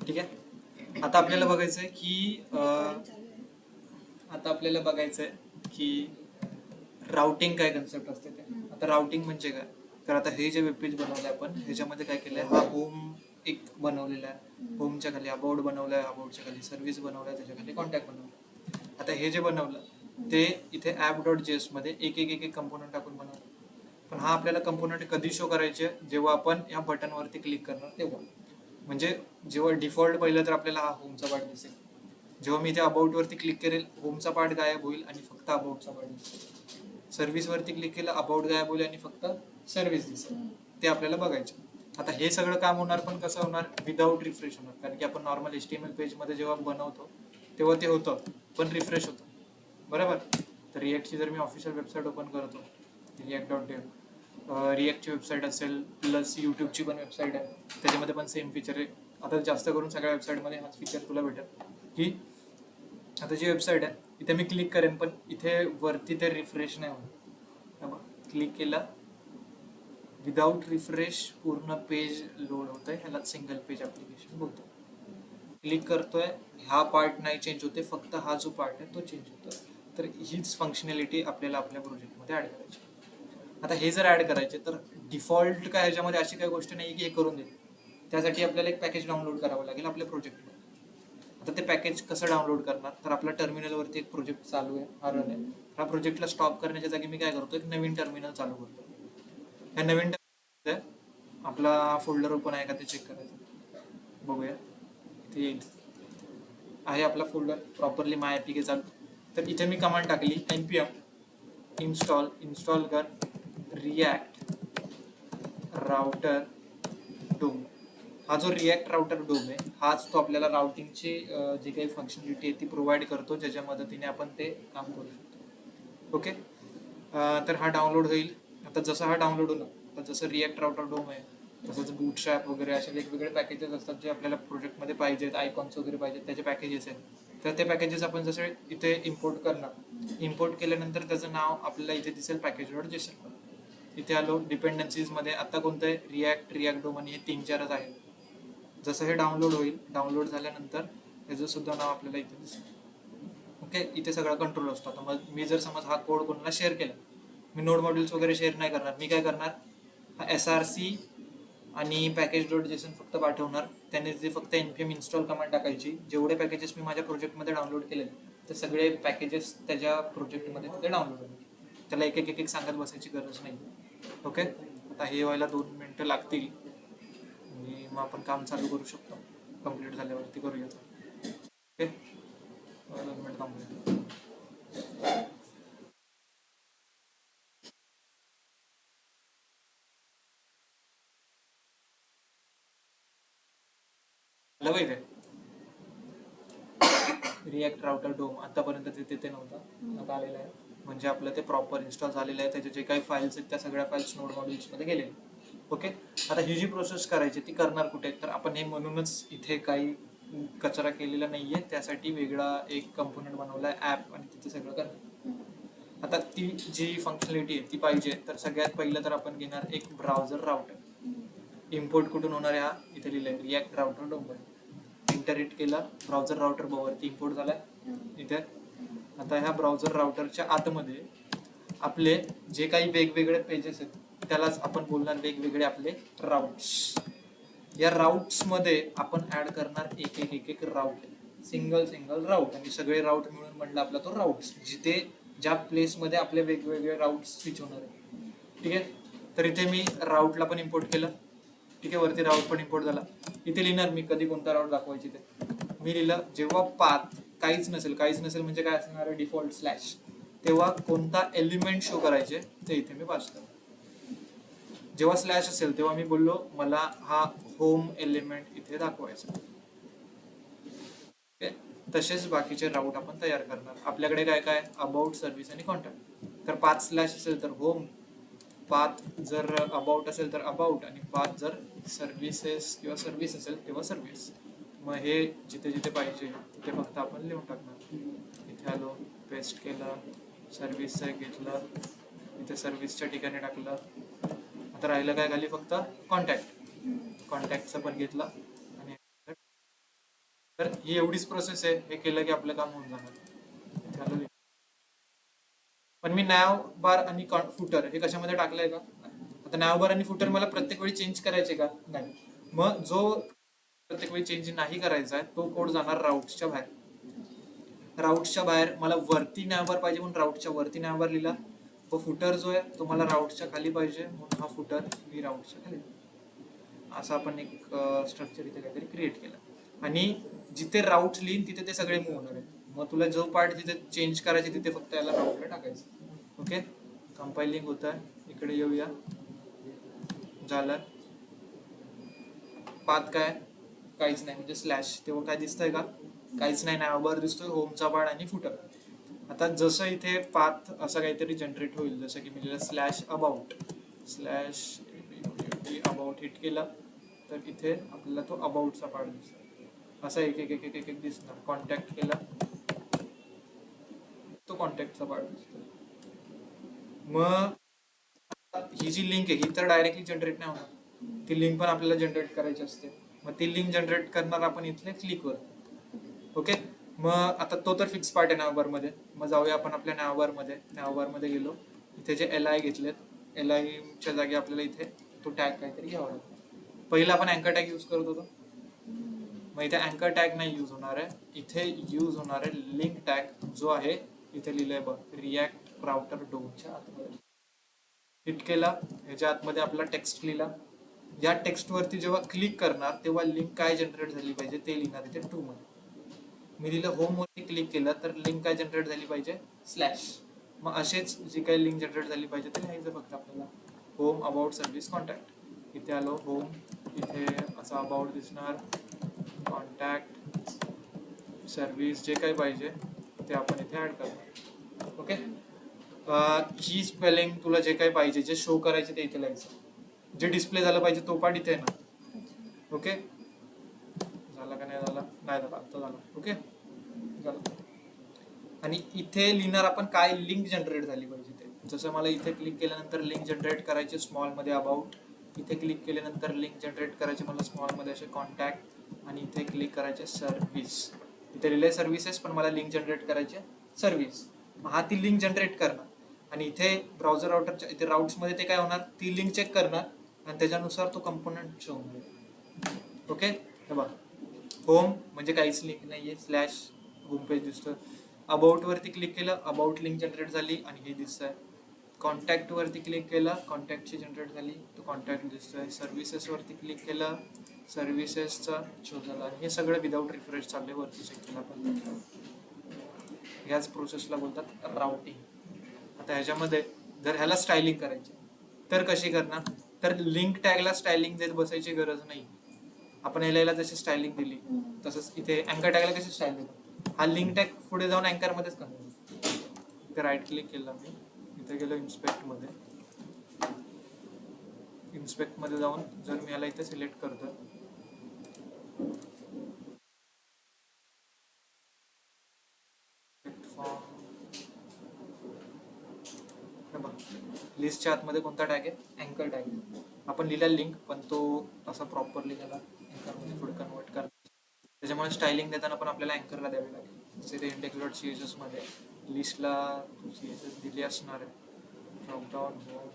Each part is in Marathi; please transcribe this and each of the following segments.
ठीक आहे. आता आपल्याला बघायचंय की राउटिंग काय कन्सेप्ट असते ते. आता राउटिंग म्हणजे काय, तर आता हे जे वेबपेज बनवलंय आपण ह्याच्यामध्ये काय केलंय, हा होम एक बनवलेला आहे, होमच्या खाली अबाउट बनवलाय, अबाउटच्या खाली सर्व्हिस बनवलाय, त्याच्या खाली कॉन्टॅक्ट बनवलाय. आता हे जे बनवलं ते इथे app.js मध्ये एक एक एक एक कंपोनंट टाकून बनवलं. पण हा आपल्याला कंपोनंट कधी शो करायचे, जेव्हा आपण या बटनवरती क्लिक करणार तेव्हा. म्हणजे जेव्हा डिफॉल्ट पहिलं तर आपल्याला हा होमचा पार्ट दिसेल, जेव्हा मी इथे अबाउट वरती क्लिक करेल होमचा पार्ट गायब होईल आणि फक्त अबाउटचा पार्ट दिसेल. सर्व्हिस वरती क्लिक केलं अबाउट गायब होईल आणि फक्त सर्व्हिस दिसेल. ते आपल्याला बघायचे. आता हे सगळं काम होणार पण कसं होणार, विदाऊट रिफ्रेश होणार. कारण की आपण नॉर्मल HTML पेज मध्ये जेव्हा बनवतो तेव्हा ते होतं पण रिफ्रेश होतं, बरोबर. तर रिएक्टची जर मी ऑफिशियल वेबसाईट ओपन करतो, react.dev, रिएक्टची वेबसाईट असेल प्लस यूट्यूबची पण वेबसाईट आहे, त्याच्यामध्ये पण सेम फीचर आहे. आता जास्त करून सगळ्या वेबसाईटमध्ये हाच फीचर तुला भेटेल की आता जी वेबसाईट आहे इथे मी क्लिक करेन पण इथे वरती ते रिफ्रेश नाही होणार. क्लिक केला, विदाउट रिफ्रेश पूर्ण पेज लोड होत आहे, ह्याला सिंगल पेज ऍप्लिकेशन बोलतो. क्लिक करतोय, हा पार्ट नाही चेंज होते, फक्त हा जो पार्ट आहे तो चेंज होतो. तर हीच फंक्शनॅलिटी आपल्याला आपल्या प्रोजेक्टमध्ये ऍड करायची. आता हे जर ऍड करायचे तर डिफॉल्ट काय ह्याच्यामध्ये अशी काही गोष्ट नाही की हे करून देईल. त्यासाठी आपल्याला एक पॅकेज डाउनलोड करावं लागेल आपल्या प्रोजेक्टमध्ये. आता ते पॅकेज कसं डाउनलोड करणार, तर आपल्या टर्मिनलवरती एक प्रोजेक्ट चालू आहे, हा रन आहे. ह्या प्रोजेक्टला स्टॉप करण्याच्या जागी मी काय करतो, एक नवीन टर्मिनल चालू करतो. ह्या नवीन टर्मिनल आपला फोल्डर ओपन आहे का ते चेक करायचं. बघूया, इथे येईल, आहे आपला फोल्डर प्रॉपरली माय एपीके चालू. तर इथे मी कमांड टाकली npm इन्स्टॉल कर रिॲक्ट राउटर डोम. हा जो रिॲक्ट राउटर डोम आहे हाच तो आपल्याला राउटिंगची जी काही फंक्शनलिटी आहे ती प्रोव्हाइड करतो, ज्याच्या मदतीने आपण ते काम करू शकतो. ओके. तर हा डाउनलोड होईल. आता जसा हा डाउनलोड होईल, आता जसं रिॲक्ट राउटर डोम आहे तसंच बूटस्ट्रॅप वगैरे असे वेगवेगळे पॅकेजेस असतात जे आपल्याला प्रोजेक्टमध्ये पाहिजेत, आयकॉन्स वगैरे पाहिजेत, त्याचे पॅकेजेस आहेत. तर ते पॅकेजेस आपण जसे इथे इम्पोर्ट करणार, इम्पोर्ट केल्यानंतर त्याचं नाव आपल्याला इथे दिसेल package.json. इथे आलो डिपेंडन्सीजमध्ये, आता कोणतं आहे, रिॲक्ट डोम, आणि हे 3-4च आहेत. जसं हे डाउनलोड होईल, डाउनलोड झाल्यानंतर त्याचं सुद्धा नाव आपल्याला इथे दिसेल. ओके, इथे सगळा कंट्रोल असतो. आता मग मी जर समज हा कोड कोणाला शेअर केला, मी नोड मॉड्यूल्स वगैरे शेअर नाही करणार. मी काय करणार, हा SRC आणि package.json फक्त पाठवणार. त्याने जे फक्त npm इन्स्टॉल कमांड टाकायची, जेवढे पॅकेजेस मी माझ्या प्रोजेक्टमध्ये डाउनलोड केले ते सगळे पॅकेजेस त्याच्या प्रोजेक्टमध्ये तिथे डाउनलोड होतील. त्याला एक एक सांगत बसायची गरज नाही. ओके. आता हे व्हायला 2 मिनिटं लागतील आणि मग आपण काम चालू करू शकतो. कम्प्लीट झाल्यावरती करूया. ओके, 2 मिनिट थांबूया. आलं पाहिजे रिॲक्ट राउटर डोम. आतापर्यंत ते तिथे नव्हतं, आता आलेलं आहे. म्हणजे आपलं ते प्रॉपर इन्स्टॉल झालेलं आहे. त्याचे जे काही फाईल्स आहेत त्या सगळ्या फाईल्स नोड मॉड्यूल्समध्ये गेलेले. ओके. आता ही जी प्रोसेस करायची ती करणार कुठे, तर आपण हे म्हणूनच इथे काही कचरा केलेला नाहीये, त्यासाठी वेगळा एक कंपोनंट बनवलाय ऍप, आणि तिथे सगळं करणार. आता ती जी फंक्शनॅलिटी आहे ती पाहिजे, तर सगळ्यात पहिलं तर आपण घेणार एक ब्राउझर राउटर. इम्पोर्ट कुठून होणार आहे, हा इथे लिहिलंय React router DOM. Enter hit केला, ब्राउझर राउटर वरती इम्पोर्ट झालाय इथे. आता ह्या ब्राउझर राउटरच्या आतमध्ये आपले जे काही वेगवेगळे पेजेस आहेत त्यालाच आपण बोलणार वेगवेगळे आपले राउट्स. या राउट्स मध्ये आपण ऍड करणार एक एक राउट, सिंगल राउट, आणि सगळे राउट मिळून म्हणलं आपला तो राउट्स, जिथे ज्या प्लेस मध्ये आपले वेगवेगळे राउट स्विच होणार आहे. ठीक आहे. तर इथे मी राउटला पण इम्पोर्ट केलं. ठीक आहे, वरती राउट पण इम्पोर्ट झाला. इथे लिहिणार मी कधी कोणता राउट दाखवायची ते. मी लिहिलं जेव्हा पाथ काहीच नसेल म्हणजे काय असणार आहे, डिफॉल्ट स्लॅश, तेव्हा कोणता एलिमेंट शो करायचे ते इथे मी पास करतो. जेव्हा स्लॅश असेल तेव्हा मी बोललो मला हा होम एलिमेंट इथे दाखवायचा. तसेच बाकीचे राऊट आपण तयार करणार. आपल्याकडे काय काय, अबाउट, सर्व्हिस आणि कॉन्टॅक्ट. तर पाथ स्लॅश असेल तर होम, पाथ जर अबाउट असेल तर अबाउट, आणि पाथ जर सर्व्हिसेस किंवा सर्व्हिस असेल तेव्हा सर्व्हिस. मग हे जिथे जिथे पाहिजे तिथे फक्त आपण लिहून टाकणार. इथे आलो, पेस्ट केलं, सर्व्हिसचं घेतलं, इथे सर्व्हिसच्या ठिकाणी टाकलं. आता राहिलं काय, खाली फक्त कॉन्टॅक्टचं पण घेतलं आणि तर ही एवढीच प्रोसेस आहे. हे केलं की आपलं काम होऊन जाणार. पण मी नॅव बार आणि फुटर हे कशामध्ये टाकलंय का? आता नॅव बार आणि फुटर मला प्रत्येक वेळी चेंज करायचे का? नाही. मग जो प्रत्येक वेळी चेंज नाही करायचा आहे तो कोड जाणार राऊट्सच्या बाहेर. राऊट्सच्या बाहेर मला वरती नॅवबार पाहिजे म्हणून राऊटच्या वरती नॅवबार लिहिला. तो फुटर जो आहे तो मला राऊटच्या खाली पाहिजे म्हणून हा फुटर मी राऊटच्या खाली. असा आपण एक स्ट्रक्चर इथे काहीतरी क्रिएट केलं. आणि जिथे राऊट लिहिन तिथे ते सगळे मूव्ह होणार आहे. मग तुला जो पार्ट तिथे चेंज करायचे तिथे फक्त याला राऊटला टाकायचं. ओके, कंपायलिंग होत आहे. इकडे येऊया. झालं. पाथ काय? काहीच नाही, म्हणजे स्लॅश. तेव्हा काय दिसतंय का? काहीच नाही. नॅवबार दिसतोय, होमचा पार्ट आणि फुटर. आता जसं इथे पाथ असं काहीतरी जनरेट होईल, जसं की मी लिहिलं स्लॅश अबाउट हिट केला तर इथे आपल्याला तो अबाउटचा पार्ट दिसतो. असा एक एक एक एक एक दिसणार. कॉन्टॅक्ट केला तो कॉन्टॅक्टचा पार्ट दिसतो. मग ही जी लिंक आहे ही तर डायरेक्टली जनरेट नाही होणार. ती लिंक पण आपल्याला जनरेट करायची असते. मग ती लिंक जनरेट करणार आपण इथल्या क्लिकवर. ओके, मग आता तो तर फिक्स पार्ट आहे नॅवबार मध्ये. मग जाऊया आपण आपल्या नॅवबार मध्ये गेलो. इथे जे एल आय घेतलेत, एल आय च्या जागी आपल्याला इथे तो टॅग काहीतरी घ्यावा लागतो. पहिला आपण अँकर टॅग यूज करत होतो. मग इथे अँकर टॅग नाही यूज होणार आहे. इथे यूज होणार आहे लिंक टॅग, जो आहे इथे लिहिलंय बघ, रिॲक्ट राउटर डोमच्या आतमध्ये. हिट केला, ह्याच्या आतमध्ये आपला टेक्स्ट लिहिला. या टेक्स्ट वरती जेव्हा क्लिक करणार तेव्हा लिंक काय जनरेट झाली पाहिजे ते लिहिणार इथे टू मध्ये. मी लिहिलं होम वरती क्लिक केलं तर लिंक काय जनरेट झाली पाहिजे? स्लॅश. मग असेच जी काही लिंक जनरेट झाली पाहिजे ते लिहायचं फक्त आपल्याला. Home about service contact. इथे आलो होम, इथे असं अबाउट दिसणार, कॉन्टॅक्ट सर्व्हिस जे काही पाहिजे ते आपण इथे ऍड करणार. ओके, ही स्पेलिंग तुला जे काही पाहिजे, जे शो करायचे ते इथे लिहायचं. जे डिस्प्ले झालं पाहिजे तो पार्ट इथे आहे ना. ओके, झाला का नाही झाला? नाही झाला, आता झाला. ओके, झालं. आणि इथे लिहिणार आपण काय लिंक जनरेट झाली पाहिजे ते. जसं मला इथे क्लिक केल्यानंतर लिंक जनरेट करायचे स्मॉल मध्ये अबाउट, इथे क्लिक केल्यानंतर लिंक जनरेट करायचे मला स्मॉल मध्ये असे कॉन्टॅक्ट, आणि इथे क्लिक करायचे सर्व्हिस. इथे रिले सर्व्हिसेस, पण मला लिंक जनरेट करायचे सर्व्हिस. हा ती लिंक जनरेट करणार. आणि इथे ब्राउझर राउटरच्या इथे राउट्स मध्ये ते काय होणार, ती लिंक चेक करणार आणि त्याच्यानुसार तो कंपोनंट शो होणार. ओके, हे बघ, होम म्हणजे काहीच लिंक नाहीये, स्लॅश होम पेज दिसतोय. अबाउट वरती क्लिक केलं, अबाउट लिंक जनरेट झाली आणि हे दिसतंय. कॉन्टॅक्ट वरती क्लिक केलं, कॉन्टॅक्टची जनरेट झाली, तो कॉन्टॅक्ट दिसतोय. सर्व्हिसेस वरती क्लिक केलं, सर्व्हिसेसचा शो झाला. हे सगळं विदाउट रिफ्रेश चाललंय. वरती चेक केलं आपण. ह्याच प्रोसेसला बोलतात राउटिंग. आता ह्याच्यामध्ये जर ह्याला स्टायलिंग करायची तर कशी करणार? तर लिंक टॅगला स्टायलिंग देत बसायची गरज नाही. आपण ह्याला जशी स्टायलिंग दिली तसंच इथे अँकर टॅगला कशी स्टाईल देतो, हा लिंक टॅग पुढे जाऊन अँकर मध्येच करतो. इथे राईट क्लिक केला मी, इथे गेलो इन्स्पेक्ट मध्ये. इन्स्पेक्ट मध्ये जाऊन जर मी ह्याला इथे सिलेक्ट करतो, लिस्टच्या आतमध्ये कोणता टॅग आहे? अँकर टॅग. आपण लिहिला लिंक, पण तो असा प्रॉपरली त्याला अँकरमध्ये पुढे कन्वर्ट करतो. त्याच्यामुळे स्टायलिंग देताना पण आपल्याला अँकरला द्यावी लागेल. जसे ते index.css मध्ये लिस्टला CSS दिली असणार आहे. ड्रॉपडाऊन,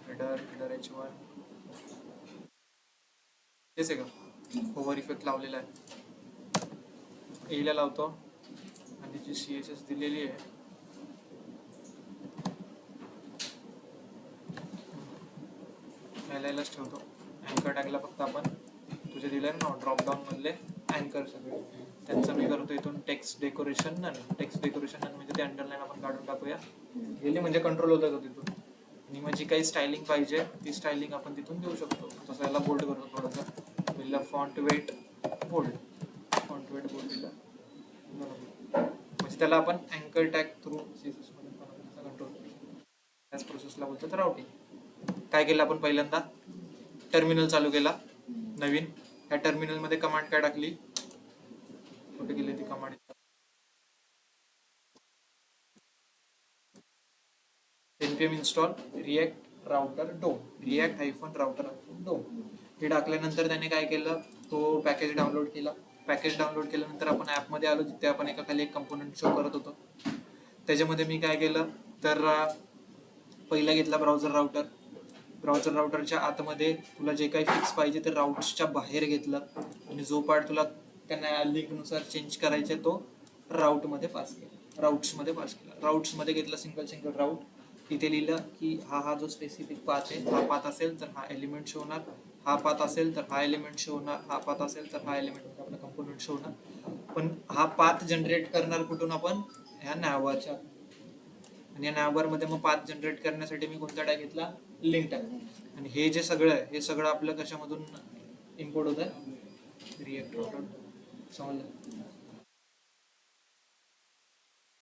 हेडर H1 तेच आहे का? ओव्हर इफेक्ट लावलेला आहे, एला लावतो आणि जी CSS दिलेली आहे यालाच ठेवतो. अँकर टॅगला फक्त आपण तुझे दिले ना ड्रॉपडाऊन मधले अँकर सगळे, त्यांचं मी करतो इथून टेक्स्ट डेकोरेशन म्हणजे ते अंडरलाईन आपण काढून टाकूया. गेली म्हणजे कंट्रोल होतं का तिथून. आणि मग जी काही स्टायलिंग पाहिजे ती स्टायलिंग आपण तिथून देऊ शकतो. तसं याला बोल्ड करतो थोडंसं. दिला फॉन्ट वेट बोल्ड दिला, म्हणजे त्याला आपण अँकर टॅग थ्रू CSS मध्ये कंट्रोल करू. त्याच प्रोसेसला बोलतात राउटिंग. काय केलं आपण? पहिल्यांदा टर्मिनल चालू केला नवीन. ह्या टर्मिनल मध्ये कमांड काय टाकली? कुठे गेली ती command? npm install react router dom, react -router dom. हे टाकल्यानंतर त्याने काय केलं? तो पॅकेज डाउनलोड केला. पॅकेज डाउनलोड केल्यानंतर आपण ॲपमध्ये आलो, जिथे आपण एका खाली एक कंपोनंट शो करत होतो. त्याच्यामध्ये मी काय केलं तर पहिला घेतला ब्राउझर राउटरच्या आतमध्ये तुला जे काही फिक्स पाहिजे ते राउट्सच्या बाहेर घेतलं आणि जो पार्ट तुला त्यांना लिंकनुसार चेंज करायचा तो राऊट्समध्ये पास केला. राऊट्समध्ये घेतलं सिंगल राऊट. तिथे लिहिलं की हा जो स्पेसिफिक पाथ आहे, हा पाथ असेल तर हा एलिमेंट शो होणार, हा पाथ असेल तर हा एलिमेंट शो होणार, हा पाथ असेल तर हा एलिमेंट आपला कंपोनंट शो होणार. पण हा पाथ जनरेट करणार कुठून आपण, ह्या नॅवाच्या. आणि या नॅवबारमध्ये मग पाथ जनरेट करण्यासाठी मी कोणता टॅग घेतला, लिंक टॅग. आणि हे जे सगळं आहे हे सगळं आपलं कशामधून इम्पोर्ट होत आहे, रिएक्ट. समजलं.